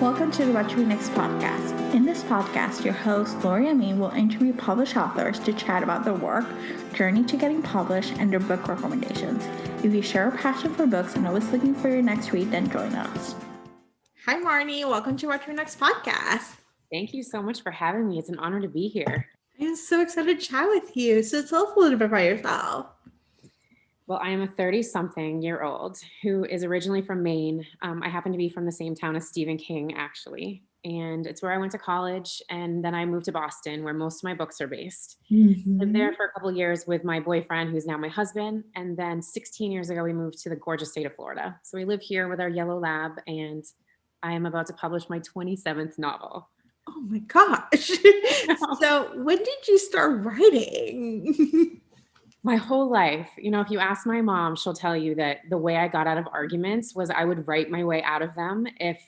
Welcome to the What to Read Next podcast. In this podcast, your host, Lori Amin, will interview published authors to chat about their work, journey to getting published, and their book recommendations. If you share a passion for books and always looking for your next read, then join us. Hi, Marni. Welcome to What to Read Next podcast. Thank you so much for having me. It's an honor to be here. I'm so excited to chat with you. So tell us a little bit about yourself. Well, I am a 30-something-year-old who is originally from Maine. I happen to be from the same town as Stephen King, actually. And it's where I went to college. And then I moved to Boston, where most of my books are based. Lived there for a couple of years with my boyfriend, who's now my husband. And then 16 years ago, we moved to the gorgeous state of Florida. So we live here with our yellow lab. And I am about to publish my 27th novel. Oh my gosh. So when did you start writing? My whole life. If you ask my mom, she'll tell you that the way I got out of arguments was I would write my way out of them. If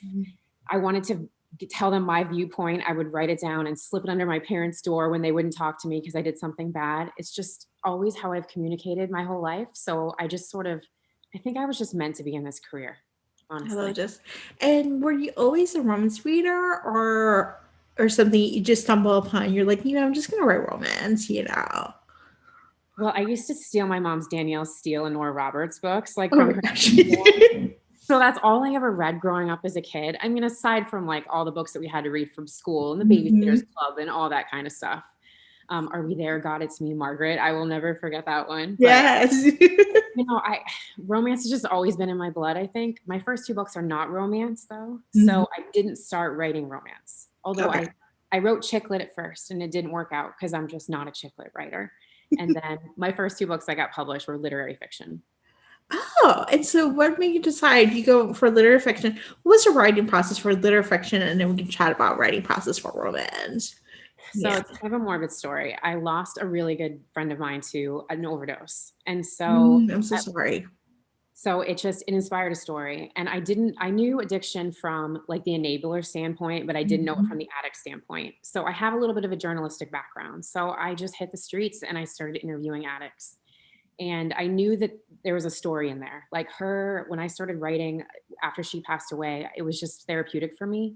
I wanted to tell them my viewpoint, I would write it down and slip it under my parents' door when they wouldn't talk to me because I did something bad. It's just always how I've communicated my whole life. So I think I was just meant to be in this career, honestly. I love this. And were you always a romance reader or something you just stumble upon? You're like, I'm just going to write romance, Well, I used to steal my mom's Danielle Steele and Nora Roberts books, from her. So that's all I ever read growing up as a kid. I mean, aside from all the books that we had to read from school and the Babysitter's Club and all that kind of stuff. Are We There, God, It's Me, Margaret? I will never forget that one. Yes. Romance has just always been in my blood, I think. My first two books are not romance, though. So I didn't start writing romance. Although I wrote chick lit at first, and it didn't work out because I'm just not a chick lit writer. And then my first two books that got published were literary fiction. Oh, and so what made you decide you go for literary fiction? What was your writing process for literary fiction? And then we can chat about writing process for romance. So it's kind of a morbid story. I lost a really good friend of mine to an overdose. And so I'm so sorry. So it inspired a story. And I knew addiction from the enabler standpoint, but I didn't know it from the addict standpoint. So I have a little bit of a journalistic background. So I just hit the streets and I started interviewing addicts. And I knew that there was a story in there. When I started writing after she passed away, it was just therapeutic for me.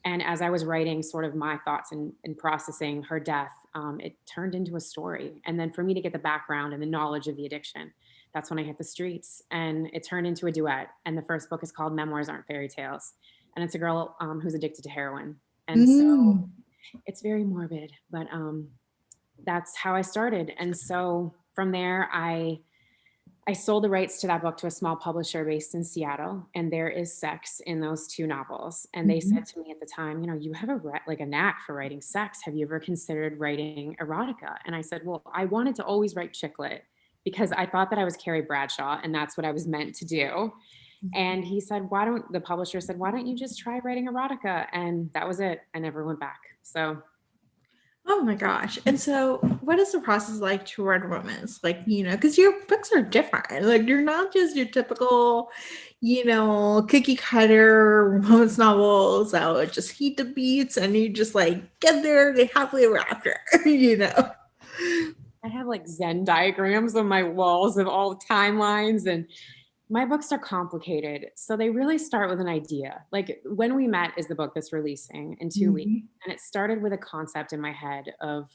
And as I was writing sort of my thoughts and processing her death, it turned into a story. And then for me to get the background and the knowledge of the addiction, that's when I hit the streets, and it turned into a duet. And the first book is called Memoirs Aren't Fairy Tales. And it's a girl who's addicted to heroin. And so it's very morbid, but that's how I started. And so from there, I sold the rights to that book to a small publisher based in Seattle, and there is sex in those two novels. And they said to me at the time, you have a knack for writing sex. Have you ever considered writing erotica? And I said, well, I wanted to always write chick lit because I thought that I was Carrie Bradshaw and that's what I was meant to do. And he said, the publisher said, why don't you just try writing erotica? And that was it. I never went back. So. Oh my gosh. And so what is the process like to write romance? Because your books are different. You're not just your typical, cookie cutter romance novels that would just heat the beats and you just get there, they happily ever after, I have Zen diagrams on my walls of all timelines, and my books are complicated. So they really start with an idea. When We Met is the book that's releasing in 2 weeks. And it started with a concept in my head of,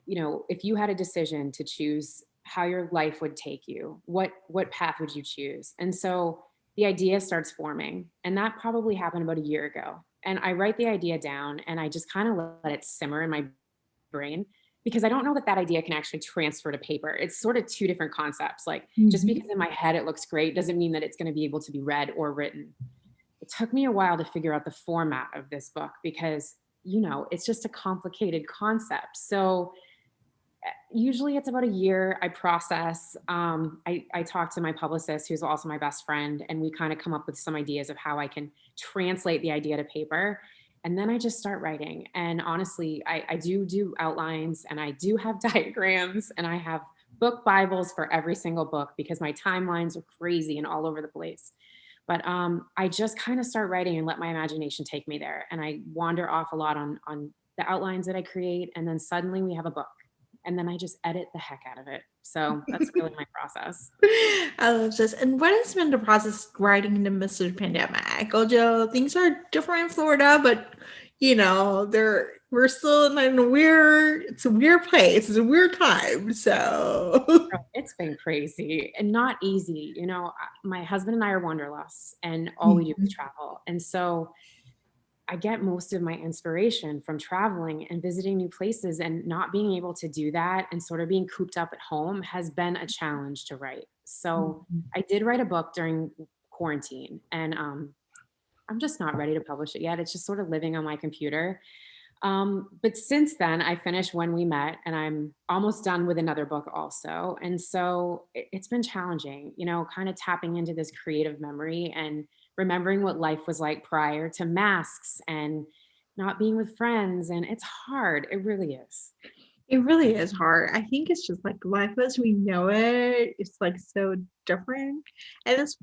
if you had a decision to choose how your life would take you, what path would you choose? And so the idea starts forming. And that probably happened about a year ago. And I write the idea down and I just kind of let it simmer in my brain, because I don't know that idea can actually transfer to paper. It's sort of two different concepts. Just because in my head it looks great doesn't mean that it's going to be able to be read or written. It took me a while to figure out the format of this book because, it's just a complicated concept. So usually it's about a year. I process. I talk to my publicist, who's also my best friend, and we kind of come up with some ideas of how I can translate the idea to paper. And then I just start writing. And honestly, I do outlines and I do have diagrams and I have book Bibles for every single book because my timelines are crazy and all over the place. But I just kind of start writing and let my imagination take me there. And I wander off a lot on the outlines that I create. And then suddenly we have a book. And then I just edit the heck out of it. So that's really my process. I love this. And what has been the process writing in the midst of the pandemic? Although things are different in Florida, but we're still in it's a weird place. It's a weird time. So It's been crazy and not easy. My husband and I are wanderlusts, and all we do is travel. And so I get most of my inspiration from traveling and visiting new places, and not being able to do that and sort of being cooped up at home has been a challenge to write. So I did write a book during quarantine, and I'm just not ready to publish it yet. It's just sort of living on my computer. But since then, I finished When We Met, and I'm almost done with another book also. And so it's been challenging, kind of tapping into this creative memory and remembering what life was like prior to masks and not being with friends. And it's hard. It really is. it really is hard. I think it's just like life as we know it. It's like so different. And it's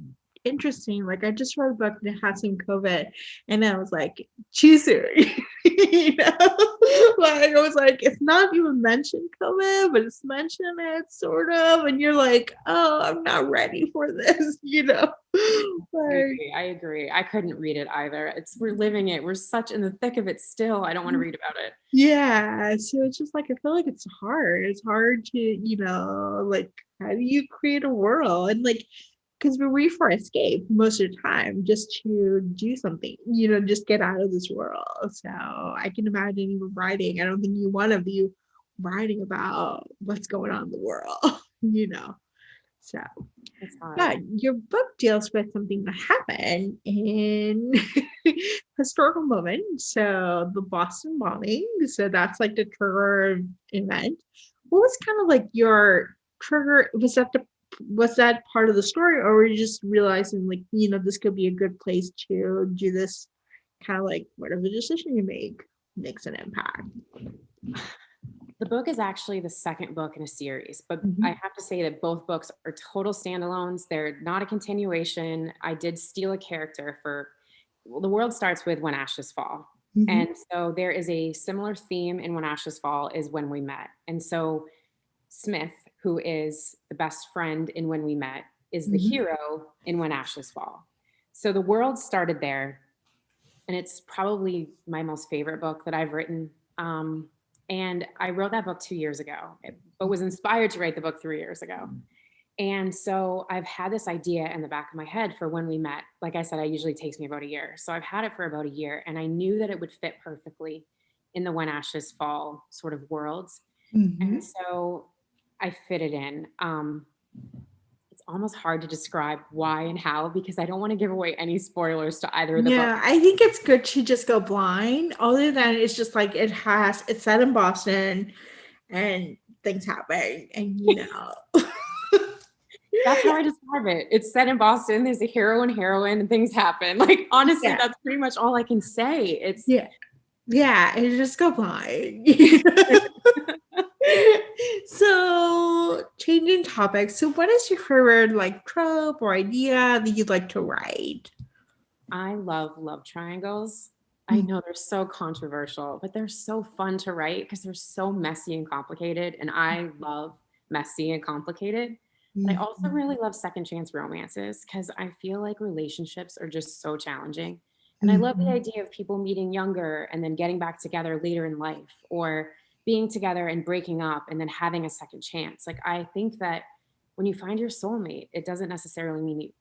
interesting. Like I just read a book that had some COVID and I was like, choose it. Like I was like, it's not even mentioned COVID, but it's mentioned it sort of. And you're like, oh, I'm not ready for this, Like, I agree. I couldn't read it either. We're living it. We're such in the thick of it still. I don't want to read about it. yeah. So it's just like I feel like it's hard. It's hard to, like how do you create a world? And like because we read for escape most of the time just to do something, just get out of this world. So I can imagine you writing. I don't think you want to be writing about what's going on in the world. So, It's hard. but your book deals with something that happened in historical moment. So the Boston bombing. So that's like the trigger event. What was kind of like your trigger? Was that part of the story, or were you just realizing like, this could be a good place to do this kind of like whatever decision you make makes an impact? The book is actually the second book in a series, but I have to say that both books are total standalones. They're not a continuation. I did steal a character the world starts with When Ashes Fall. And so there is a similar theme in When Ashes Fall is When We Met. And so Smith, who is the best friend in When We Met, is the hero in When Ashes Fall. So the world started there, and it's probably my most favorite book that I've written. And I wrote that book 2 years ago, but was inspired to write the book 3 years ago. And so I've had this idea in the back of my head for When We Met. Like I said, it usually takes me about a year. So I've had it for about a year, and I knew that it would fit perfectly in the When Ashes Fall sort of worlds. And so I fit it in. It's almost hard to describe why and how, because I don't want to give away any spoilers to either of the books. Yeah, I think it's good to just go blind. Other than it's just like it's set in Boston and things happen and That's how I describe it. It's set in Boston. There's a hero and heroine, and things happen. Like, honestly, that's pretty much all I can say. It's yeah, and just go blind. So changing topics. So what is your favorite like trope or idea that you'd like to write? I love love triangles. I know they're so controversial, but they're so fun to write because they're so messy and complicated. And I love messy and complicated. But I also really love second chance romances because I feel like relationships are just so challenging. And I love the idea of people meeting younger and then getting back together later in life, or being together and breaking up and then having a second chance. Like, I think that when you find your soulmate, it doesn't necessarily mean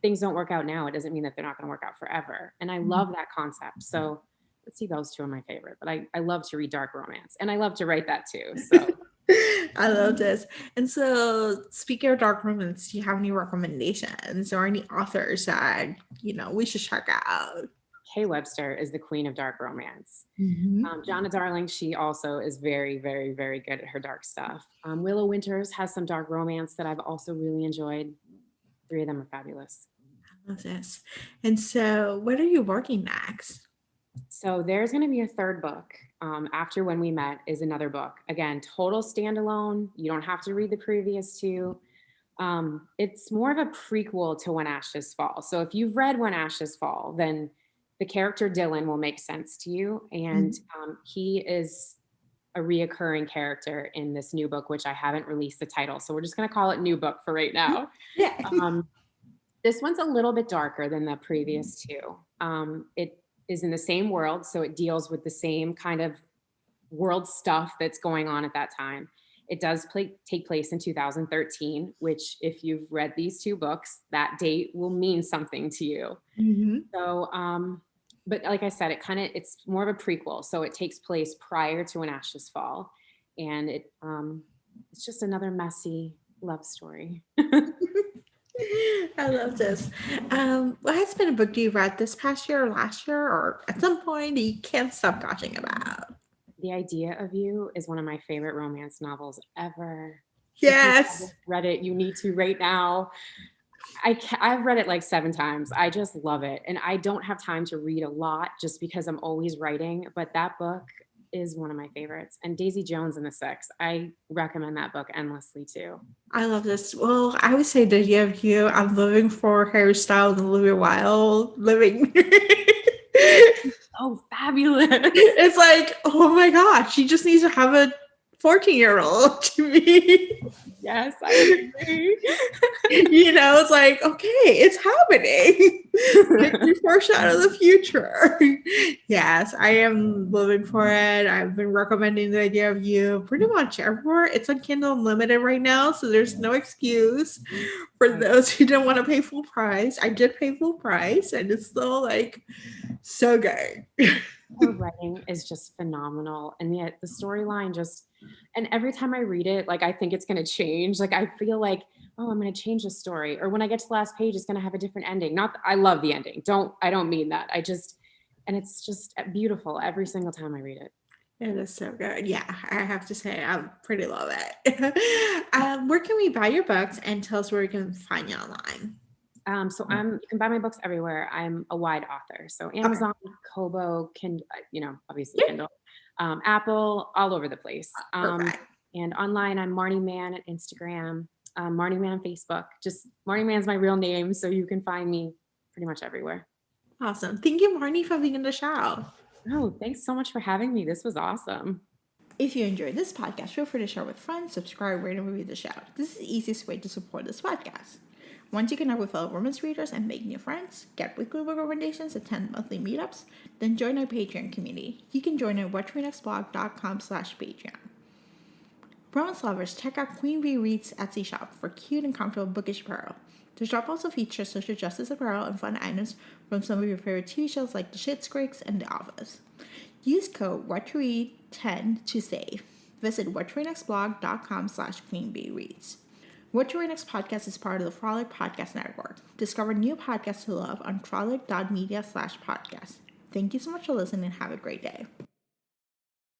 things don't work out now. It doesn't mean that they're not going to work out forever. And I love that concept. So let's see, those two are my favorite, but I love to read dark romance, and I love to write that too. So I love this. And so speaking of dark romance, do you have any recommendations or any authors that, we should check out? Kay Webster is the queen of dark romance. Jonna Darling, she also is very, very, very good at her dark stuff. Willow Winters has some dark romance that I've also really enjoyed. 3 of them are fabulous. I love this. And so what are you working next? So there's going to be a third book. After When We Met is another book. Again, total standalone. You don't have to read the previous 2. It's more of a prequel to When Ashes Fall. So if you've read When Ashes Fall, then the character Dylan will make sense to you. And he is a reoccurring character in this new book, which I haven't released the title. So we're just going to call it new book for right now. Yeah. This one's a little bit darker than the previous two. It is in the same world, so it deals with the same kind of world stuff that's going on at that time. It does take place in 2013, which if you've read these two books, that date will mean something to you. Mm-hmm. So, but like I said, it's more of a prequel. So it takes place prior to When Ashes Fall. And it's just another messy love story. I love this. What has been a book you've read this past year or last year or at some point that you can't stop gushing about? The Idea of You is one of my favorite romance novels ever. Yes. If you haven't read it, you need to right now. I've read it like 7 times. I just love it. And I don't have time to read a lot just because I'm always writing. But that book is one of my favorites. And Daisy Jones and the Six. I recommend that book endlessly too. I love this. Well, I would say The Idea of You. I'm living for hairstyle and Olivia Wilde living. Oh, fabulous. It's like, oh my gosh, she just needs to have a 14-year-old to me. Yes, I agree. It's like, okay, it's happening. Like, we foreshadow the future. Yes, I am living for it. I've been recommending The Idea of You pretty much everywhere. It's on Kindle Unlimited right now, so there's no excuse for those who don't want to pay full price. I did pay full price, and it's still like so good. Her writing is just phenomenal. And yet the storyline and every time I read it, like I think it's going to change. Like I feel like, oh, I'm going to change the story. Or when I get to the last page, it's going to have a different ending. I love the ending. I don't mean that. And it's just beautiful every single time I read it. It is so good. Yeah, I have to say, I pretty love it. Where can we buy your books, and tell us where we can find you online? You can buy my books everywhere. I'm a wide author. So Amazon, Kobo, obviously Kindle, Apple, all over the place. And online, I'm Marni Mann at Instagram, Marni Mann on Facebook. Just Marni Mann's my real name, so you can find me pretty much everywhere. Awesome. Thank you, Marni, for being on the show. Oh, thanks so much for having me. This was awesome. If you enjoyed this podcast, feel free to share with friends, subscribe, rate, and review the show. This is the easiest way to support this podcast. Once you connect with fellow romance readers and make new friends, get weekly book recommendations, attend monthly meetups, then join our Patreon community. You can join at whattoreadnextblog.com/Patreon. Romance lovers, check out Queen Bee Reads Etsy shop for cute and comfortable bookish apparel. The shop also features social justice apparel and fun items from some of your favorite TV shows like The Schitt's Creek and The Office. Use code WhatToRead10 to save. Visit whattoreadnextblog.com/QueenBeeReads. What to Read Next podcast is part of the Frolic Podcast Network. Discover new podcasts to love on frolic.media/podcast. Thank you so much for listening and have a great day.